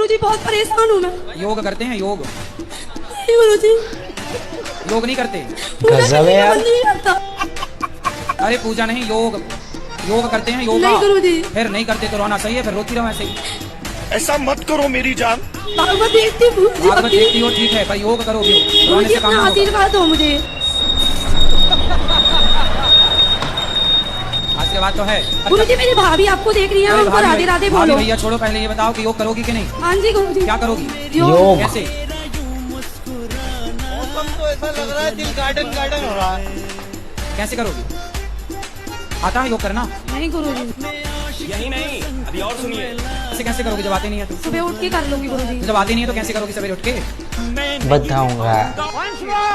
गुरुजी बहुत परेशान हूँ मैं। योग करते हैं योग? नहीं गुरुजी, योग नहीं करते? गजब है यार। अरे पूजा नहीं, योग योग करते हैं योगा। नहीं गुरुजी। फिर नहीं करते तो रोना सही है, फिर रोती रहो ऐसे ही। ऐसा मत करो मेरी जान। भागवत देखती हूँ। भागवत देखती हो ठीक है, पर योग करोगे, रोने गुरुजी से काम अपना नहीं होगा। आशीर्वाद दो मुझे। आशीर्वाद तो है। गुरुजी मेरी भाभी आपको देख रही है, अरे उनको भाभी राधे राधे भाभी बोलो। भैया छोड़ो, पहले ये बताओ कि योग करोगी कि नहीं? हाँ जी गुरुजी। क्या करोगी? योग। कैसे? मौसम तो ऐसा लग रहा है दिल गार्डन गार्डन हो रहा है। कैसे करोगी? आता है योग करना? नहीं गुरुजी। यही नहीं, अभी और सुनिए। ऐसे कैसे करोगी जब आते नहीं है तो? सुबह उठ के कर लूंगी गुरुजी। जब आती नहीं है तो कैसे करोगी सवेरे उठ के? बताऊंगा।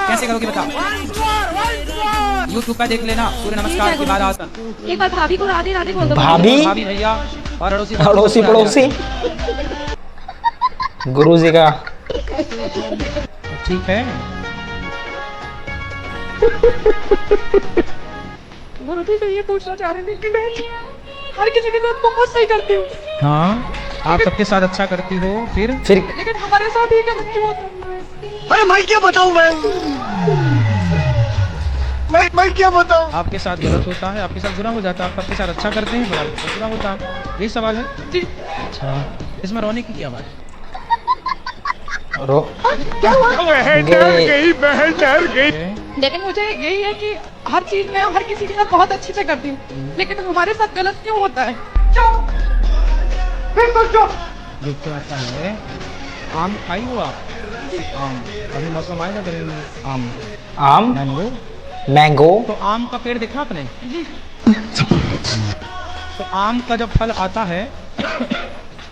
कैसे करोगी बताओ? यूट्यूब पे देख लेना, सूर्य नमस्कार की 12 आसन। एक बार भाभी को राधे राधे बोल दो। भाभी भाभी भैया और अड़ोसी अड़ोसी पड़ोसी गुरु जी का। ठीक है। गुरुजी से ये पूछना चाह रहे थे कि मैं हर किसी के साथ बहुत सही करती हूँ, हाँ आप सबके साथ अच्छा करती हो, फिर लेकिन हमारे साथ ही गलत क्यों होता है? अरे मैं क्या बताऊं मैं क्या बताऊं? आपके साथ गलत होता है, आपके साथ बुरा हो जाता है, आप सबके साथ अच्छा करते हैं, बुरा होता है। यही सवाल है जी। अच्छा, इसमें रोने की क्या बात? रो गई। लेकिन मुझे यही है कि हर चीज में हर किसी के साथ बहुत अच्छे से करती हूँ, लेकिन हमारे साथ गलत क्यों होता है? जो तो आता है। आम खाई हो आप? आम अभी मौसम आएगा गर्मी में। आम आम मैंगो। मैंगो। तो आम का पेड़ देखा आपने? तो आम का जब फल आता है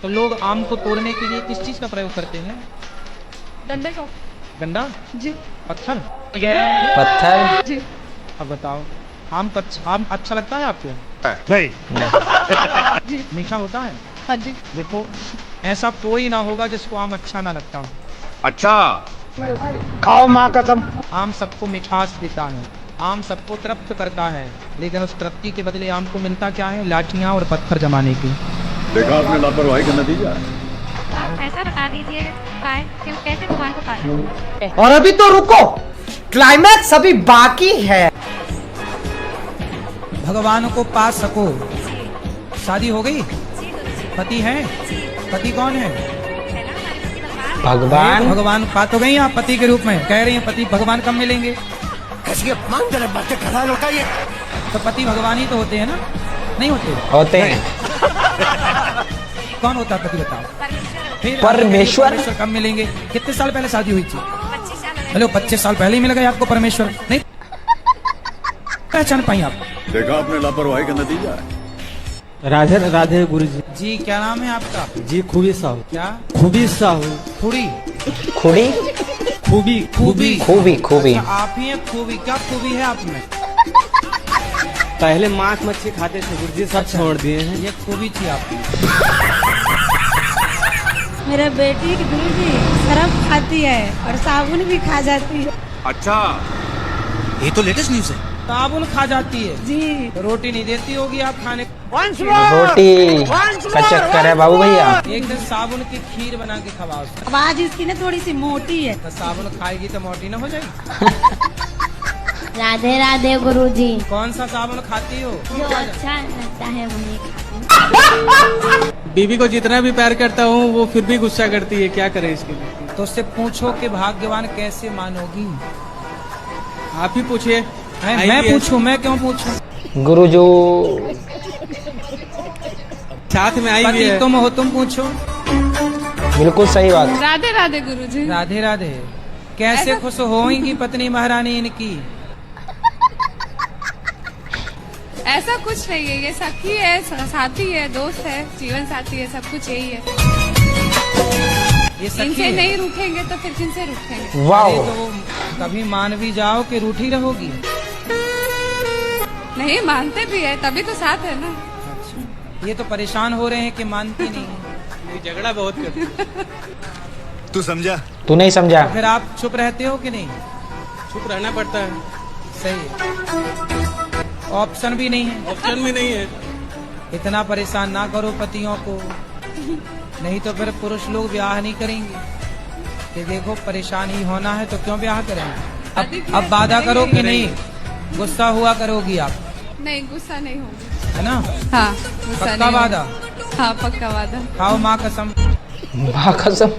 तो लोग आम को तोड़ने के लिए किस चीज का प्रयोग करते हैं? डंडे का। डंडा? जी। पत्थर? पत्थर। जी। अब बताओ, आम अच्छा लगता है आपको? नहीं। मीठा होता है? हाँ जी। देखो, ऐसा कोई ना होगा जिसको आम अच्छा ना लगता हो। अच्छा खाओ माँ कसम। आम सबको मिठास देता है, आम सबको तृप्त करता है, लेकिन उस तृप्ति के बदले आम को मिलता क्या है? लाठियाँ और पत्थर जमाने की। देखा आपने लापरवाही का नतीजा। ऐसा बता दीजिए कैसे भगवान को पाए। और अभी तो रुको, क्लाइमैक्स अभी बाकी है। भगवान को पा सको। शादी हो गई? पति है? पति कौन है? भगवान। भगवान पा तो गई आप पति के रूप में, कह रही हैं पति भगवान कब मिलेंगे? कैसी अपमानजनक बातें कर रहा है लड़का ये। तो पति भगवान ही तो होते हैं ना? नहीं होते? होते हैं। कौन होता है पति बताओ? फिर परमेश्वर। कब मिलेंगे? कितने साल पहले शादी हुई थी? हेलो 25 साल पहले ही मिल गए आपको परमेश्वर? नहीं पहचान पाई आप? देखा आपने लापरवाही का नतीजा। राधे राधे गुरु जी। जी क्या नाम है आपका? जी खूबी साहू। क्या? खूबी साहू। खुड़ी? खुड़ी। खूबी खूबी? खूबी खूबी। अच्छा, आप ही हैं खूबी? क्या खूबी है आप में? पहले मांस मच्छी खाते थे गुरु जी, सब छोड़ दिए हैं। ये खूबी थी आपकी। मेरा बेटी की गुरुजी सरफ खाती है और साबुन भी खा जाती है। अच्छा ये तो लेटेस्ट न्यूज है। साबुन खा जाती है जी। तो रोटी नहीं देती होगी आप खाने? रोटी का चक्कर है बाबू भैया। एक दिन साबुन की खीर बना के खवाओ उसको। आवाज इसकी ना थोड़ी सी मोटी है। तो साबुन खाएगी तो मोटी ना हो जाएगी? राधे राधे गुरुजी। कौन सा साबुन खाती हो? जो अच्छा लगता है वही खाती हूँ। बीवी को जितना भी प्यार करता हूँ वो फिर भी गुस्सा करती है, क्या करे इसके लिए? तो उससे पूछो कि भाग्यवान कैसे मानोगी? आप ही पूछिए। मैं पूछूं? मैं क्यों पूछूं? गुरु जो साथ में आई भी पति है। तुम हो, तुम पूछो। बिल्कुल सही बात। राधे राधे गुरुजी। राधे राधे। कैसे खुश होंगी पत्नी महारानी इनकी? ऐसा कुछ नहीं है, ये सखी है, साथी है, दोस्त है, जीवन साथी है, सब कुछ यही है। ये सखी इनसे है? नहीं रूठेंगे तो फिर किनसे रूठेंगे? वाह। अरे तो कभी मान भी जाओ कि रूठी रहोगी? नहीं मानते भी है, तभी तो साथ है ना। अच्छा, ये तो परेशान हो रहे हैं कि मानती नहीं है। ये झगड़ा बहुत करती। तू समझा? तू नहीं समझा। फिर आप चुप रहते हो कि नहीं? चुप रहना पड़ता है। सही है, ऑप्शन भी नहीं है। ऑप्शन भी नहीं है। इतना परेशान ना करो पतियों को। नहीं तो फिर पुरुष लोग ब्याह नहीं करेंगे कि देखो परेशानी होना है तो क्यों ब्याह करेंगे। अब वादा करो कि नहीं, गुस्सा हुआ करोगी आप? नहीं, गुस्सा नहीं होगी, है ना? हाँ, गुस्सा पक्का नहीं वादा? होगी। हाँ, पक्का वादा। खाओ माँ कसम। माँ कसम।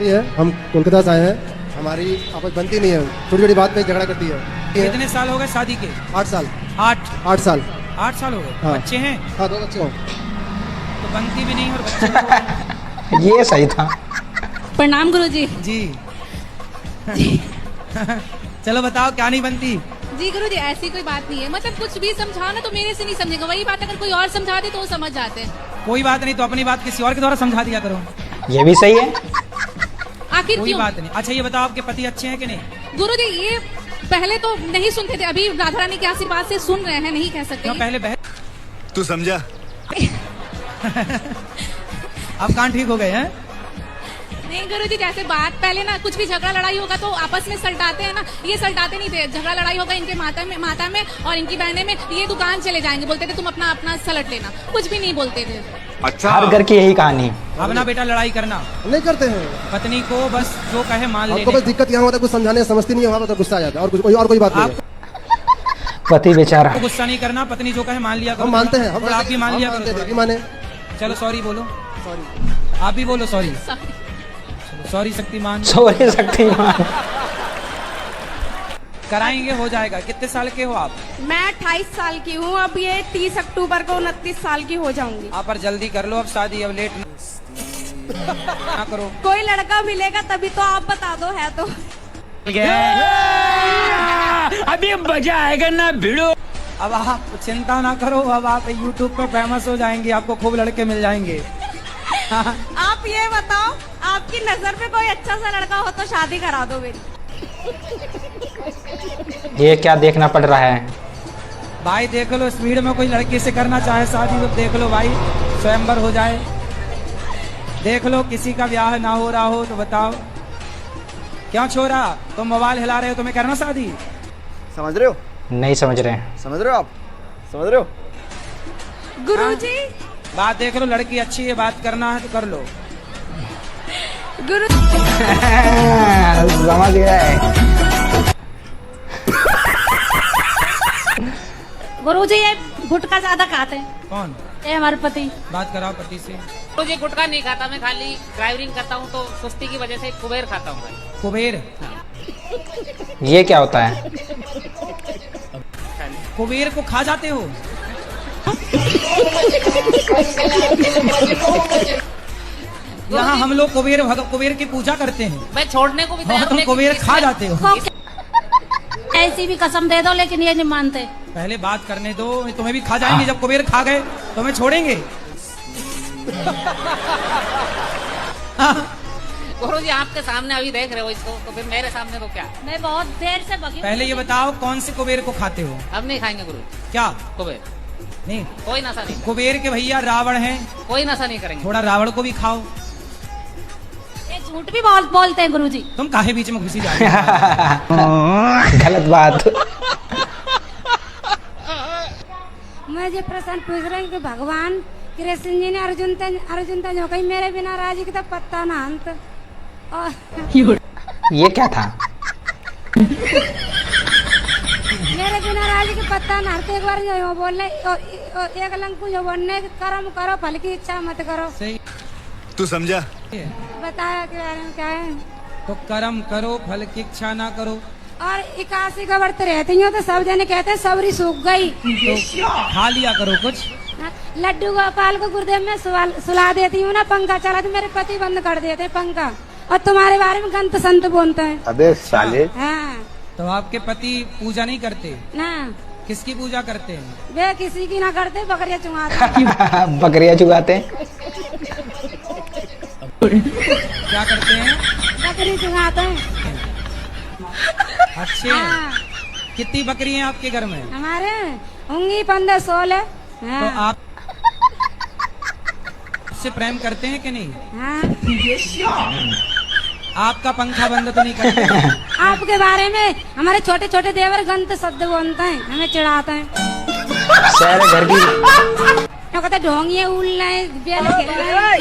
है हम कोलकाता से आए हैं, हमारी आपस बनती नहीं है, छोटी छोटी बात पे झगड़ा करती है। कितने साल हो गए शादी के? 8 साल। 8 साल। 8 साल हो गए। हाँ। बच्चे हैं? हाँ, 2 बच्चे हैं। तो बनती भी नहीं और बच्चे भी ये सही था। प्रणाम गुरुजी। जी। चलो बताओ क्या नहीं बनती? जी गुरुजी, ऐसी कोई बात नहीं है, मतलब कुछ भी समझाओ ना तो मेरे से नहीं समझेगा, वही बात अगर कोई और समझा दे तो वो समझ जाते हैं। कोई बात नहीं, तो अपनी बात किसी और के द्वारा समझा दिया करो। ये भी सही है। आखिर कोई क्यों? बात नहीं। अच्छा ये बताओ आपके पति अच्छे हैं कि नहीं? गुरुजी, ये पहले तो नहीं सुनते थे, अभी राधा रानी के आशीर्वाद से सुन रहे हैं, नहीं कह सकते। क्यों पहले बहन? तू समझा? अब कान ठीक हो गए हैं? नहीं गुरुजी, जैसे बात पहले ना कुछ भी झगड़ा लड़ाई होगा तो आपस में सलटाते हैं ना, ये सलटाते नहीं थे। झगड़ा लड़ाई होगा इनके माता में और इनकी बहने में, ये दुकान चले जाएंगे, बोलते थे तुम अपना अपना सलट लेना, कुछ भी नहीं बोलते थे। अच्छा, हर घर की यही कहानी। अब ना बेटा लड़ाई करना नहीं करते हैं। पत्नी को बस जो कहे मान लेने। आपको बस दिक्कत यहाँ होता है, कुछ समझाने समझती नहीं है, वहाँ पर गुस्सा आ जाता है, और कोई बात नहीं है। पति बेचारा। तो गुस्सा नहीं करना, पत्नी जो कहे मान लिया करो। हम मानते हैं, और आप भी मान लिया करो। देवी माने। चलो सॉरी बोलो। सॉरी। आप भी बोलो sorry. Sorry Shaktimaan. Sorry Shaktimaan. कराएंगे, हो जाएगा। कितने साल के हो आप? मैं 28 साल की हूँ, अब ये 30 अक्टूबर को 29 साल की हो जाऊंगी। आप पर जल्दी कर लो अब शादी, अब लेट ना करो। कोई लड़का मिलेगा तभी तो आप बता दो, है तो। अभी मजा आएगा ना भिड़ो। अब आप चिंता ना करो, अब आप YouTube पे फेमस हो जाएंगे, आपको खूब लड़के मिल जाएंगे। आप ये बताओ, आपकी नजर में कोई अच्छा सा लड़का हो तो शादी करा दो मेरी। ये क्या देखना पड़ रहा है? भाई देख लो, स्पीड में कोई लड़की से करना चाहे शादी तो देख लो भाई, स्वयंवर हो जाए। देख लो किसी का ब्याह ना हो रहा हो तो बताओ। क्यों छोरा, तुम मोबाइल हिला रहे हो, तुम्हें करना शादी? समझ रहे हो? नहीं समझ रहे हैं। समझ रहे हो आप? समझ रहे हो? गुरुजी, बात देख लो, लड़की अच्छी है, बात करना है तो कर लो। गुरु समझ गए। गुरुजी, ये गुटखा ज्यादा खाते हैं। कौन? ये हमारे पति। बात कराओ पति से। मुझे गुटखा नहीं खाता, मैं खाली ड्राइविंग करता हूँ तो सुस्ती की वजह से कुबेर खाता हूँ। कुबेर? ये क्या होता है? कुबेर को खा जाते हो? यहाँ हम लोग कुबेर की पूजा करते हैं। मैं छोड़ने को भी तैयार हूं, तुम लेकिन कुबेर खा जाते हो। ऐसी भी कसम दे दो, लेकिन ये नहीं मानते। पहले बात करने दो, तुम्हें भी खा जाएंगे। जब कुबेर खा गए तो हमें छोड़ेंगे? गुरुजी आपके सामने अभी देख रहे हो इसको, तो फिर मेरे सामने तो क्या? मैं बहुत देर से बगी। पहले ये बताओ कौन से कुबेर को खाते हो? अब नहीं खाएंगे गुरु। क्या कुबेर नहीं? कोई नशा नहीं, कुबेर के भैया रावण हैं, कोई नशा नहीं करेंगे। थोड़ा रावण को भी खाओ। ये झूठ भी बहुत बोलते हैं गुरुजी। तुम काहे बीच में घुसी जा रही हो? गलत बात। मैं ये प्रश्न पूछ रही हूँ कि भगवान कृष्ण जी ने अर्जुन जो कहीं मेरे बिना राजी की तो पत्ता ना अंत। ये क्या था? मेरे बिना राजी के पत्ता ना हरते। एक बार जो बोलने एक लंकु जो बोलने कर्म करो, फल की इच्छा मत करो। सही। तू समझा? बताया के बारे में क्या है? तो कर्म करो, फल की इच्छा ना करो। और 81 का व्रत रहती हूँ तो सब जने कहते हैं सबरी सूख गई, तो खा लिया करो कुछ। लड्डू गोपाल को गुरुदेव में सुला देती हूँ ना, पंखा चला तो मेरे पति बंद कर देते पंखा, और तुम्हारे बारे में गंत संत बोलते हैं। अबे साले। हाँ। तो आपके पति पूजा नहीं करते? ना। किसकी पूजा करते हैं? वे किसी की ना करते, बकरियाँ चुंगाते। बकरियाँ चुगाते हैं। क्या करते हैं? बकरी चुंगाते हैं। अच्छे। हाँ। कितनी बकरी हैं आपके घर में? हमारे होंगी 15-16। तो आप से प्रेम करते हैं कि नहीं? हाँ। आपका पंखा बंद तो नहीं करते? आपके बारे में हमारे छोटे छोटे देवर गंत शब्द बोलते हैं, हमें चिढ़ाते हैं। शहर घर की वो कहते ढोंगिए उल रहे बेल खेल रहे।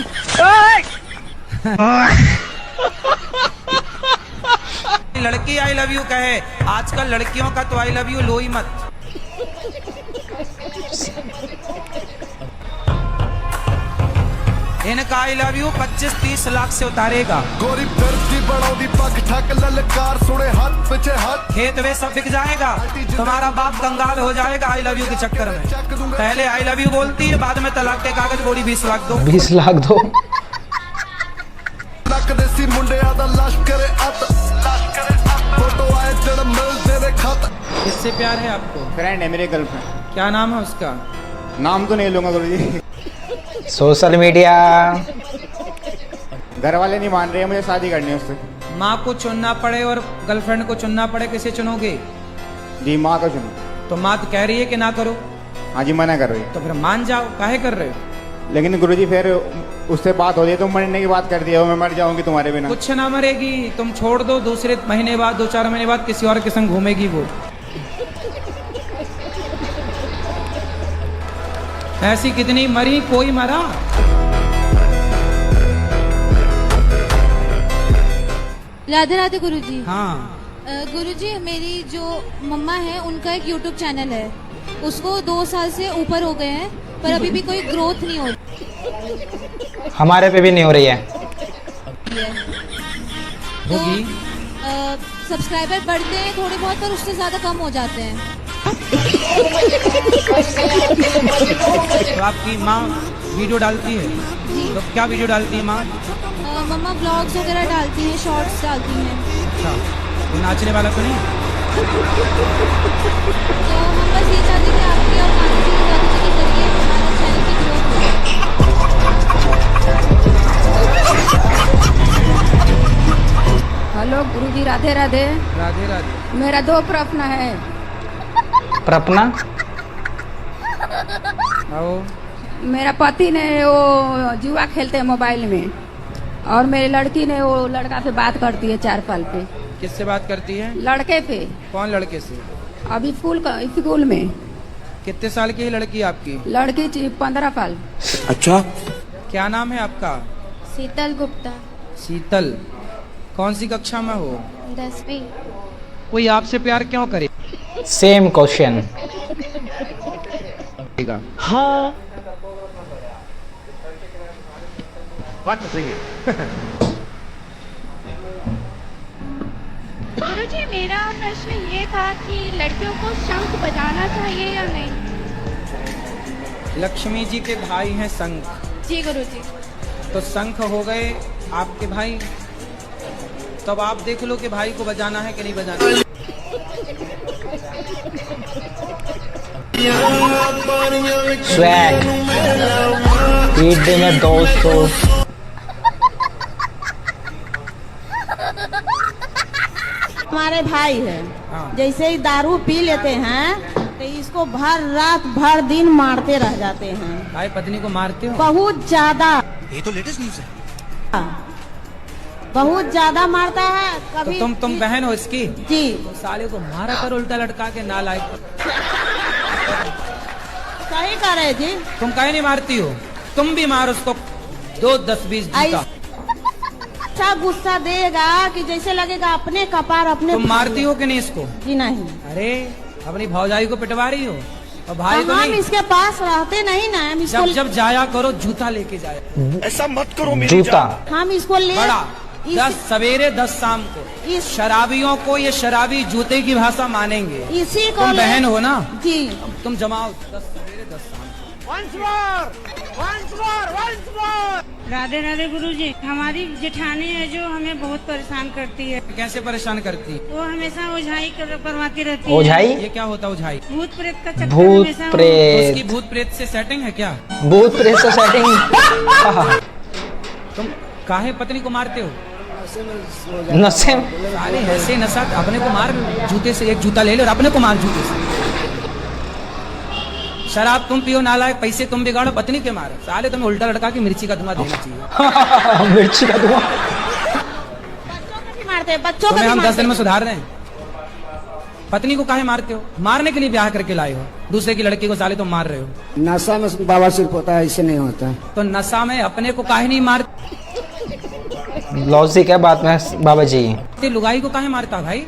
लड़की आई लव यू कहे, आजकल लड़कियों का तो आई लव यू लो ही मत। इनका आई लव यू 25-30 लाख से उतारेगा। गोरी फिरती बड़ौदी पग ठक ललकार सुने हाथ पीछे हाथ खेत वे सब बिक जाएगा, तुम्हारा बाप कंगाल हो जाएगा आई लव यू के चक्कर में। पहले आई लव यू बोलती है, बाद में तलाक के कागज बोली 20 लाख दो। 20 लाख दो। नक देसी मुंडे आदा लाश करे अत फोटो आए जड़ मिल तेरे खत। किससे प्यार है आपको? फ्रेंड है मेरे गर्लफ्रेंड। क्या नाम है उसका? नाम तो नहीं लूंगा गुरुजी। Social media. घर वाले नहीं मान रहे हैं, मुझे शादी करनी है उससे। माँ को चुनना पड़े और गर्लफ्रेंड को चुनना पड़े, किसे चुनोगे? जी माँ को चुनो। तो माँ तो कह रही है कि ना करो। हाँ जी मना कर रही है। तो फिर मान जाओ, काहे कर रहे हो? लेकिन गुरुजी फिर उससे बात हो रही है, तुम मरने की बात कर दिया, मैं मर जाऊंगी तुम्हारे बिना। कुछ ना मरेगी, तुम छोड़ दो, दूसरे महीने बाद 2-4 महीने बाद किसी और के संग घूमेगी वो। ऐसी कितनी मरी, कोई मरा। राधे राधे गुरुजी। हाँ गुरुजी, मेरी जो मम्मा है उनका एक YouTube चैनल है, उसको 2 साल से ऊपर हो गए हैं, पर अभी भी कोई ग्रोथ नहीं हो रही। हमारे पे भी नहीं हो रही है। होगी। सब्सक्राइबर बढ़ते हैं थोड़े बहुत, पर उससे ज्यादा कम हो जाते हैं। तो आपकी माँ वीडियो डालती है? तो क्या वीडियो डालती है माँ? मम्मा ब्लॉग्स वगैरह डालती हैं, शॉर्ट्स डालती हैं। अच्छा, वो नाचने वाला तो नहीं? तो हम बस ये चाहते हैं कि आपकी और कान्हा जी की मदद के जरिए हमारे चैनल की ग्रोथ हो। हेलो गुरुजी, राधे राधे। राधे राधे। मेरा 2 प्रश्न है। प्रपना। आओ। मेरा पति ने वो जुआ खेलते हैं मोबाइल में, और मेरी लड़की ने वो लड़का से बात करती है 4 साल पे। किससे बात करती है? लड़के पे। कौन लड़के से? अभी स्कूल में। कितने साल की है लड़की आपकी? लड़की 15 साल। अच्छा, क्या नाम है आपका? शीतल गुप्ता। शीतल। कौन सी कक्षा में हो? 10वीं। कोई आपसे प्यार क्यों करे? Same question. हाँ। गुरुजी, मेरा प्रश्न ये था कि लड़कियों को शंख बजाना चाहिए या नहीं? लक्ष्मी जी के भाई हैं शंख। जी गुरुजी। तो शंख हो गए आपके भाई, तब आप देख लो कि भाई को बजाना है कि नहीं बजाना। स्वैग ईद में 200। हमारे भाई है, हाँ। जैसे ही दारू पी लेते हैं तो इसको भर रात भर दिन मारते रह जाते हैं। भाई पत्नी को मारते हो? बहुत ज्यादा। ये तो लेटेस्ट न्यूज़ है। बहुत ज्यादा मारता है। तो कभी तुम बहन हो इसकी? जी। तो साले को मारा कर उल्टा लटका के, नालायक। सही कह रहे जी। तुम काहे नहीं मारती हो? तुम भी मार उसको 2, 10, 20 जूता। अच्छा गुस्सा देगा कि जैसे लगेगा अपने कपार अपने। तुम मारती हो कि नहीं इसको? जी नहीं। अरे अपनी भौजाई को पिटवा रही हो और भाई को हम नहीं? इसके पास रहते नहीं ना, हम इसको जब जाया करो जूता लेके जाया। ऐसा मत करो मेरी जूता। हम इसको ले बड़ा 10 सवेरे 10 शाम को। शराबियों को ये शराबी जूते की भाषा मानेंगे। इसी को तुम बहन हो ना? जी। तुम जमाओ 10 सवेरे 10 शाम। राधे राधे गुरुजी। हमारी जेठानी है जो हमें बहुत परेशान करती है। कैसे परेशान करती? वो हमेशा ओझाई करवाती रहती है। ओझाई? ये क्या होता है ओझाई? भूत प्रेत का चक्कर। भूत हमेशा वो- प्रेत। उसकी भूत प्रेत से सेटिंग है क्या? भूत प्रेत से सेटिंग। तुम काहे पत्नी को मारते हो? नशे में। साले ऐसे नशा, अपने को मार जूते से, एक जूता ले लो और अपने को मार जूते से। शराब तुम पियो नालायक, पैसे तुम बिगाड़ो, पत्नी के मारो। साले तुम्हें उल्टा लटका के मिर्ची का धुआं देना चाहिए। मिर्ची का धुआं। मारते हैं, बच्चों को तुम्हें भी हम 10 दिन में मारते हैं। सुधार रहे हैं। पत्नी को काहे मारते हो? मारने के लिए ब्याह करके लाए हो, दूसरे की लड़की को साले तुम मार रहे हो। नशा में बाबा सिर्फ होता है, इससे नहीं होता है। तो नशा में अपने को काहे नहीं मारते? लॉजिक है बात में बाबा जी। लुगाई को काहे मारता भाई?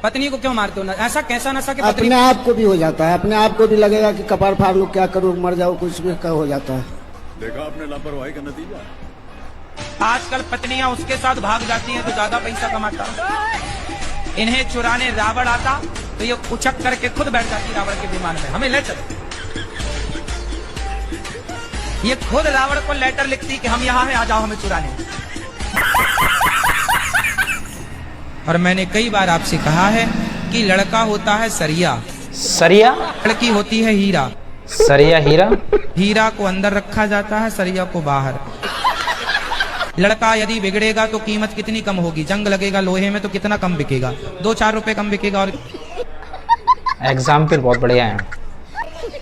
पत्नी को क्यों मारते हो? ऐसा कैसा नशा के अपने आप को भी हो जाता है, अपने आप को भी लगेगा कि कपार फाड़ लूं, क्या करूं, मर जाऊं, कुछ भी हो जाता है। देखा आपने लापरवाही का नतीजा। आजकल पत्नियां उसके साथ भाग जाती हैं तो ज्यादा पैसा कमाता। इन्हें चुराने रावण आता तो ये उचक करके खुद बैठ जाती रावण के विमान में, हमें ले चलो। ये खुद रावण को लेटर लिखती कि हम यहाँ हैं, आ जाओ हमें चुराने। और मैंने कई बार आपसे कहा है कि लड़का होता है सरिया, सरिया, लड़की होती है हीरा। सरिया हीरा, हीरा को अंदर रखा जाता है, सरिया को बाहर। लड़का यदि बिगड़ेगा तो कीमत कितनी कम होगी, जंग लगेगा लोहे में तो कितना कम बिकेगा, 2-4 रुपए कम बिकेगा। और एग्जाम्पल बहुत बढ़िया है।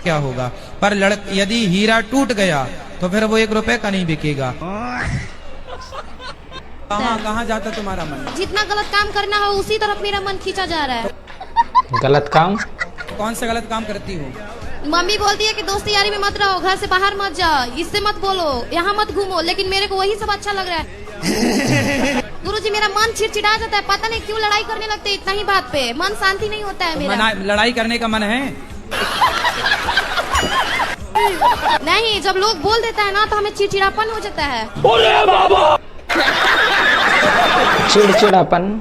क्या होगा? पर यदि हीरा टूट गया तो फिर वो 1 रुपए का नहीं बिकेगा। कहाँ जाता तुम्हारा मन? जितना गलत काम करना हो उसी तरफ मेरा मन खींचा जा रहा है। गलत काम? कौन सा गलत काम करती हो? मम्मी बोलती है कि दोस्ती यारी में मत रहो, घर से बाहर मत जाओ, इससे मत बोलो, यहाँ मत घूमो, लेकिन मेरे को वही सब अच्छा लग रहा है। गुरुजी मेरा मन चिड़चिड़ा जाता है, पता नहीं क्यों लड़ाई करने लगते इतना ही बात पे, मन शांति नहीं होता है मेरा। लड़ाई करने का मन है? नहीं, जब लोग बोल देता है ना तो हमें चिड़चिड़ापन हो जाता है। चिड़चिड़ापन